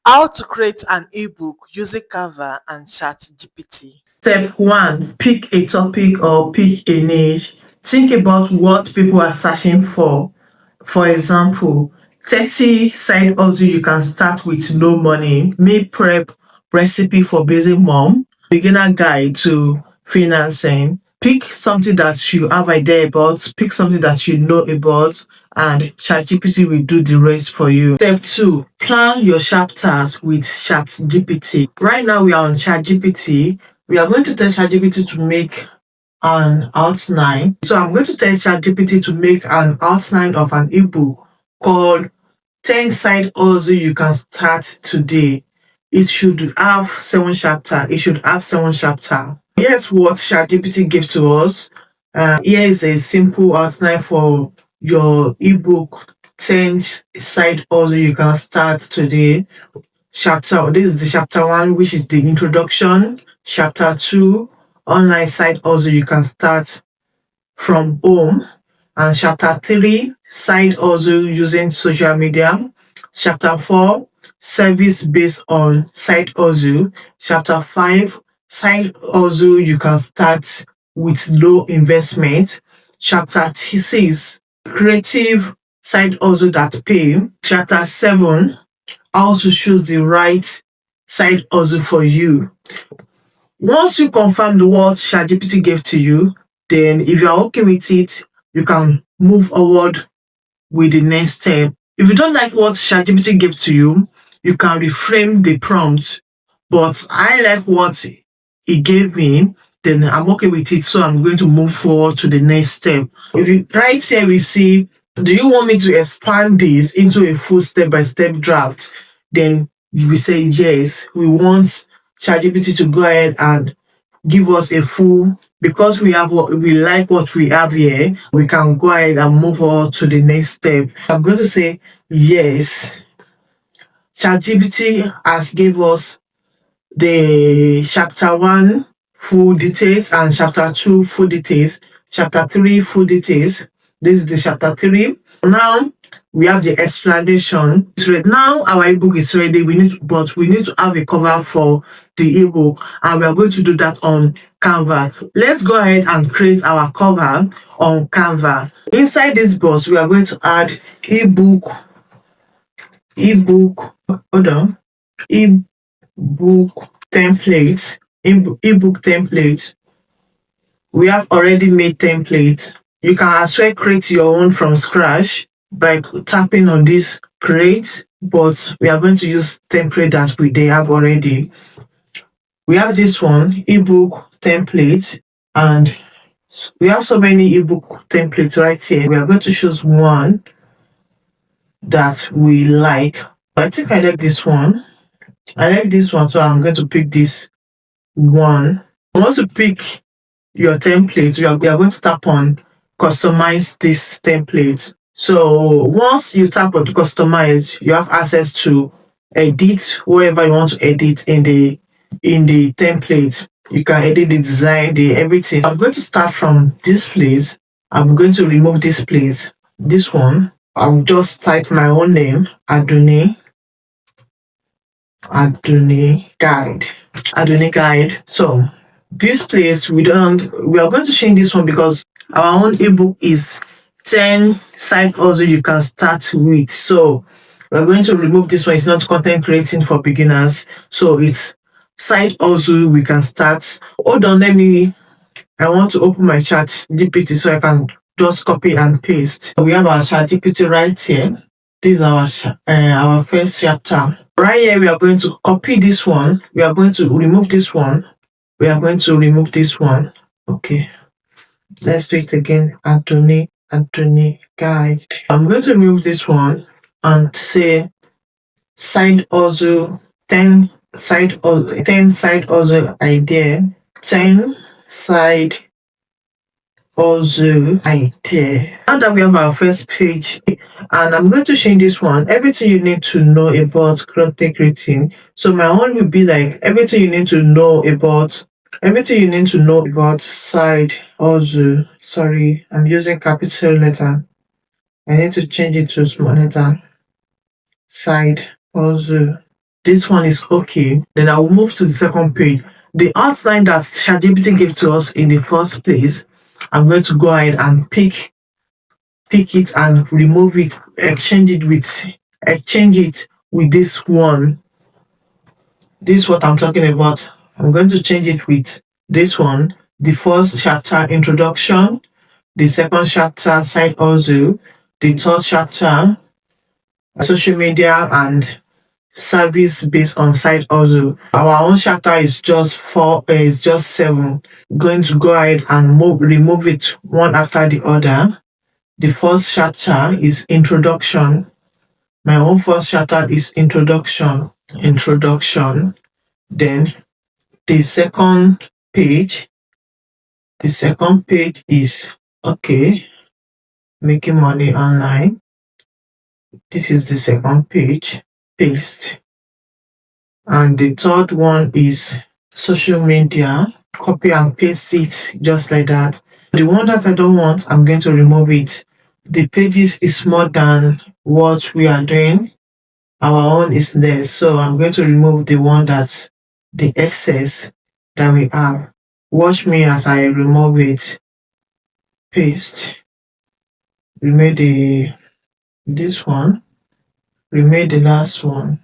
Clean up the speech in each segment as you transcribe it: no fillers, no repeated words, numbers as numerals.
How to create an ebook using Canva and ChatGPT. Step 1. Pick a topic or pick a niche. Think about what people are searching for. For example, 30 side hustle you can start with no money, meal prep recipe for busy mom, beginner guide to financing. Pick something that you have idea about, pick something that you know about, and ChatGPT will do the rest for you. Step 2. Plan your chapters with ChatGPT. Right now we are on ChatGPT. We are going to tell ChatGPT to make an outline. So I'm going to tell ChatGPT to make an outline of an ebook called 10 side hustle you can start today. It should have 7 chapters. It should have 7 chapters. Here's what ChatGPT gave to us. Here is a simple outline for your ebook 10 side hustle you can start today. This is the chapter 1, which is the introduction. Chapter 2, online side hustle you can start from home. And chapter 3, side hustle using social media. Chapter 4, service based on side hustle. Chapter 5, side hustle you can start with low investment. Chapter 6, creative side hustle that pay. Chapter 7, how to choose the right side hustle for you. Once you confirm what ChatGPT gave to you, then if you are okay with it, you can move forward with the next step. If you don't like what ChatGPT gave to you, you can reframe the prompt. But I like what he gave me, then I'm okay with it, so I'm going to move forward to the next step. If you right here we see, do you want me to expand this into a full step-by-step draft? Then we say yes, we want ChatGPT to go ahead and give us a full, because we like what we have here, we can go ahead and move on to the next step. I'm going to say yes. ChatGPT has gave us the chapter 1 full details and chapter 2 full details, chapter 3 full details. This is the chapter 3. Now we have the explanation. Now our ebook is ready. We need to have a cover for the ebook, and we are going to do that on Canva. Let's go ahead and create our cover on Canva. Inside this box, we are going to add ebook, template, ebook template. We have already made template. You can as well create your own from scratch by tapping on this create, but we are going to use template that they have already. We have this one, ebook template, and we have so many ebook templates right here. We are going to choose one that we like. I think I like this one. I like this one, so I'm going to pick this one. Once you pick your template, we are going to tap on customize this template. So once you tap on customize, you have access to edit wherever you want to edit in the template. You can edit the design, the everything. I'm going to start from this place. I'm going to remove this place. This one, I'll just type my own name, Aduni guide. So this place we are going to change this one because our own ebook is 10 side hustle you can start with. So we're going to remove this one. It's not content creating for beginners. So it's side hustle we can start. Hold on, I want to open my ChatGPT so I can just copy and paste. We have our ChatGPT right here. This is our first chapter. Right here, we are going to copy this one. We are going to remove this one. We are going to remove this one. Okay. Let's do it again. Anthony guide. I'm going to remove this one and say side hustle, 10 side hustle idea. 10 side hustle idea. Now that we have our first page, and I'm going to change this one, everything you need to know about content creating. So my own will be like everything you need to know about side hustle. Sorry, I'm using capital letter. I need to change it to small letter. Side hustle. This one is okay. Then I will move to the second page. The outline that ChatGPT gave to us in the first place, I'm going to go ahead and pick it and remove it, exchange it with this one. This is what I'm talking about. I'm going to change it with this one. The first chapter, introduction. The second chapter, side hustle. The third chapter, social media and service based on side hustle. Our own chapter is just is just 7. Going to go ahead and remove it one after the other. The first chapter is introduction. My own first chapter is introduction. Then the second page is okay, making money online. This is the second page, paste. And the third one is social media, copy and paste it just like that. The one that I don't want, I'm going to remove it. The pages is more than what we are doing. Our own is less, so I'm going to remove the one that's the excess that we have. Watch me as I remove it. Paste. Remove this one. Remove the last one.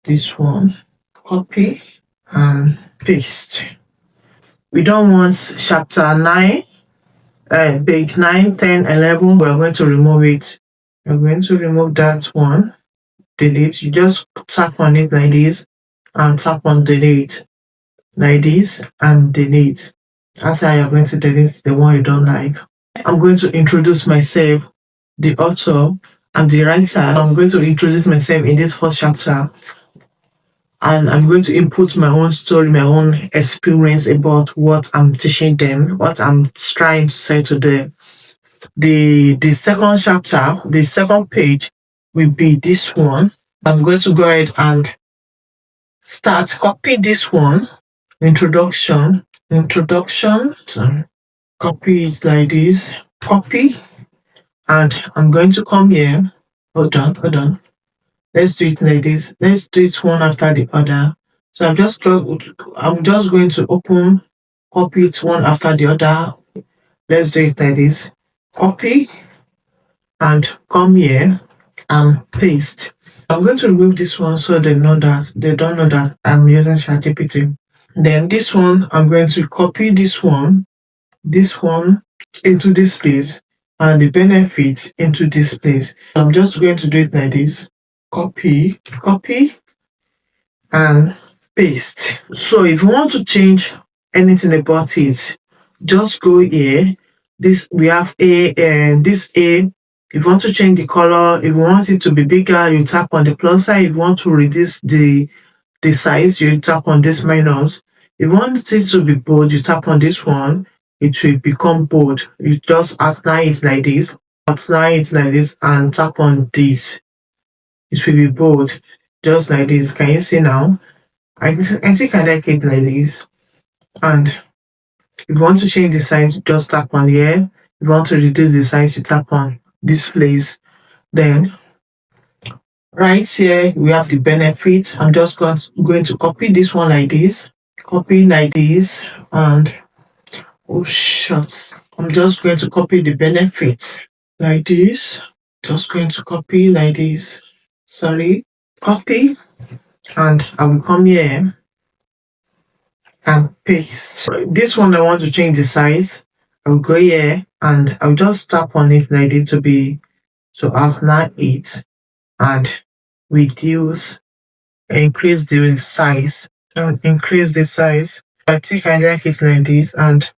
This one. Copy and paste. We don't want chapter 9, page 9, 10, 11. We're going to remove it. We're going to remove that one. Delete. You just tap on it like this and tap on delete like this and delete. That's how you're going to delete the one you don't like. I'm going to introduce myself, the author and the writer. I'm going to introduce myself in this first chapter, and I'm going to input my own story, my own experience about what I'm teaching them, what I'm trying to say to them. The second chapter, the second page will be this one. I'm going to go ahead and copy this one, introduction, so copy it like this, copy, and I'm going to come here. Hold on. Let's do it like this. Let's do it one after the other. So I'm just going to copy it one after the other. Let's do it like this. Copy and come here and paste. I'm going to remove this one so they don't know that I'm using ChatGPT. Then this one, I'm going to copy this one into this place, and the benefits into this place. I'm just going to do it like this. Copy, and paste. So if you want to change anything about it, just go here. We have A, and this A. If you want to change the color, if you want it to be bigger, you tap on the plus sign. If you want to reduce the size, you tap on this minus. If you want it to be bold, you tap on this one. It will become bold. You just outline it like this, and tap on this. It will be bold, just like this. Can you see now? I think I like it like this. And if you want to change the size, just tap on here. If you want to reduce the size, you tap on this place. Then right here, we have the benefits. I'm just going to copy this one like this. Copy like this. And oh, shucks. I'm just going to copy the benefits like this. Just going to copy like this. Sorry. Copy. And I will come here and paste. This one, I want to change the size. I'll go here and I'll just tap on it like this to outline it and increase the size. I think I like it like this, and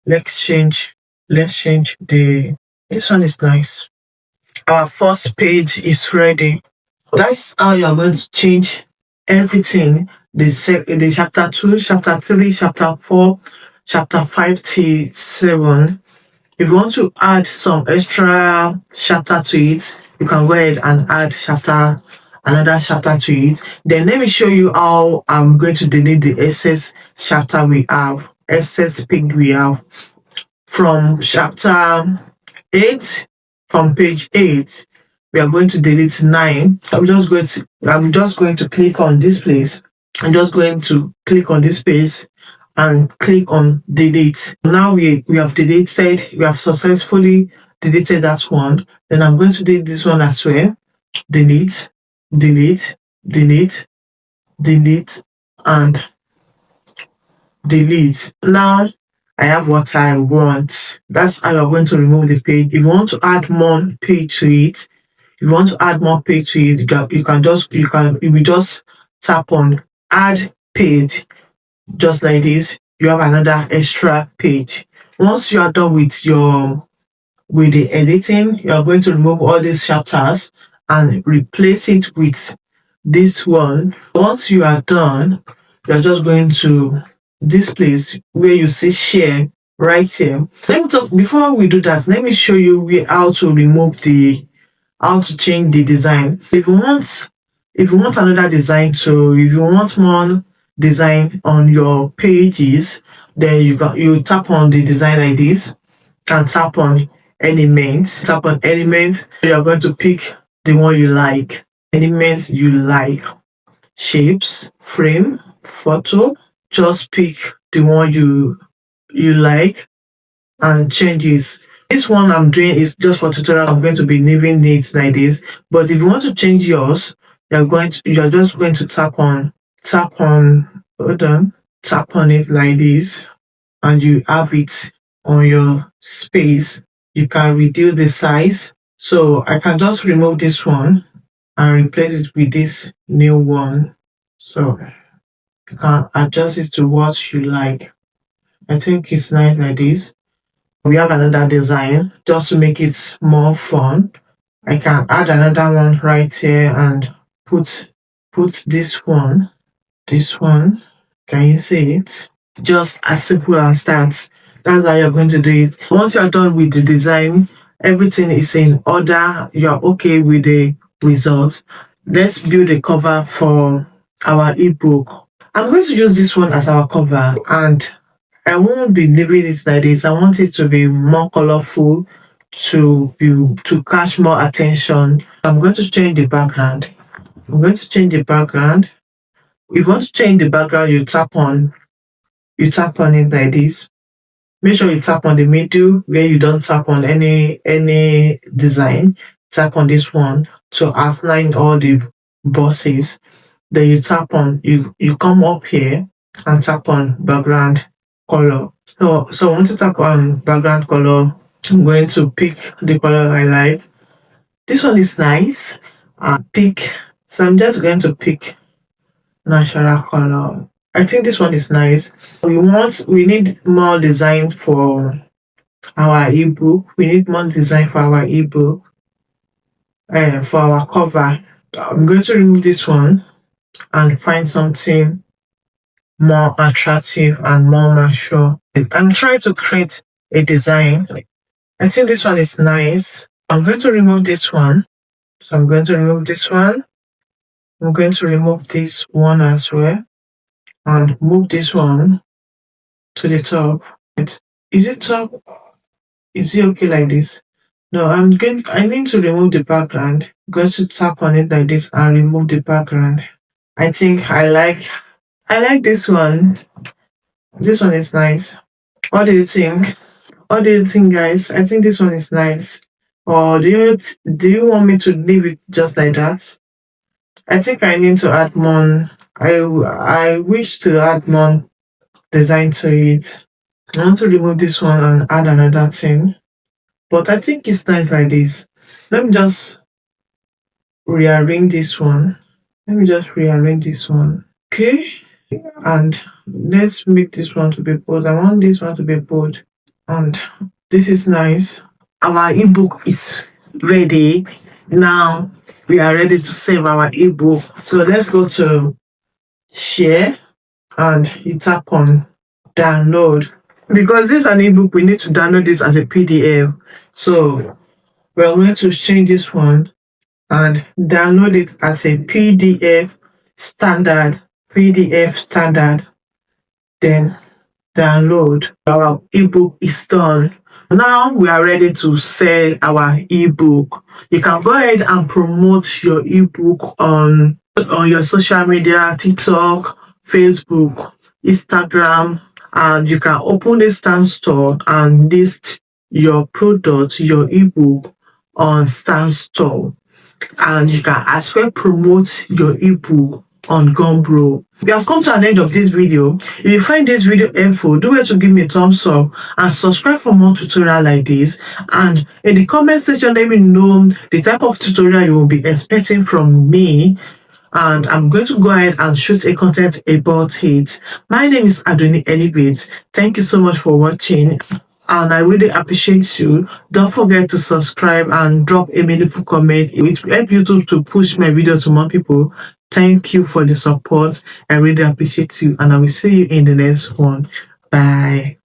let's change this one is nice. Our first page is ready. That's how you're going to change everything. The chapter 2, chapter 3, chapter 4, chapter 5 to 7. If you want to add some extra chapter to it, you can go ahead and add another chapter to it. Then let me show you how I'm going to delete the excess page we have from chapter 8, from page 8. we are going to delete 9. I'm just going to click on this place. I'm just going to click on this space and click on delete. Now we have successfully deleted that one. Then I'm going to delete this one as well. Delete, delete, delete, delete, and delete. Now I have what I want. That's how you're going to remove the page. If you want to add more page to it, you will just tap on add page, just like this. You have another extra page. Once you are done with the editing, you are going to remove all these chapters and replace it with this one. Once you are done, you are just going to this place where you see share right here. Let me talk before we do that. Let me show you how to how to change the design. If you want another design, so if you want more design on your pages, then you tap on the design like this and tap on elements. Tap on elements. You are going to pick the one you like. Elements you like. Shapes, frame, photo. Just pick the one you like and changes. This one I'm doing is just for tutorial. I'm going to be leaving it like this. But if you want to change yours, you're just going to hold on, tap on it like this, and you have it on your space. You can reduce the size. So I can just remove this one and replace it with this new one. So you can adjust it to what you like. I think it's nice like this. We have another design just to make it more fun. I can add another one right here and put this one. Can you see it? Just as simple as that. That's how you're going to do it. Once you're done with the design, everything is in order, you're okay with the result. Let's build a cover for our ebook. I'm going to use this one as our cover, and I won't be leaving it like this. I want it to be more colorful, to catch more attention. I'm going to change the background. If you want to change the background, you tap on it like this. Make sure you tap on the middle where you don't tap on any design. Tap on this one to outline all the boxes. Then you come up here and tap on background color. So I want to tap on background color. I'm going to pick the color I like. This one is nice. So I'm just going to pick natural color. I think this one is nice. We need more design for our ebook. We need more design for our ebook and for our cover. I'm going to remove this one and find something more attractive and more mature. I'm trying to create a design. I think this one is nice. I'm going to remove this one. So I'm going to remove this one. I'm going to remove this one as well and move this one to the top. Is it top? Is it okay like this? No, I need to remove the background. I'm going to tap on it like this and remove the background. I think I like this one. This one is nice. What do you think? What do you think, guys? I think this one is nice. Or do you want me to leave it just like that? I think I need to add more. I wish to add more design to it. I want to remove this one and add another thing. But I think it's nice like this. Let me just rearrange this one. Okay. And let's make this one to be bold. I want this one to be bold. And this is nice. Our ebook is ready. Now we are ready to save our ebook. So let's go to share and you tap on download. Because this is an ebook, we need to download this as a PDF. So we're going to change this one and download it as a PDF standard. Then download. Our ebook is done. Now we are ready to sell our ebook. You can go ahead and promote your ebook on your social media, TikTok, Facebook, Instagram, and you can open a stand store and list your product, your ebook on stand store, and you can as well promote your ebook on Gumroad. We have come to an end of this video. If you find this video helpful, do well to give me a thumbs up and subscribe for more tutorial like this. And in the comment section, let me know the type of tutorial you will be expecting from me, and I'm going to go ahead and shoot a content about it. My name is Adoni Elibate. Thank you so much for watching, and I really appreciate you. Don't forget to subscribe and drop a meaningful comment. It will help YouTube to push my video to more people. Thank you for the support. I really appreciate you, and I will see you in the next one. Bye.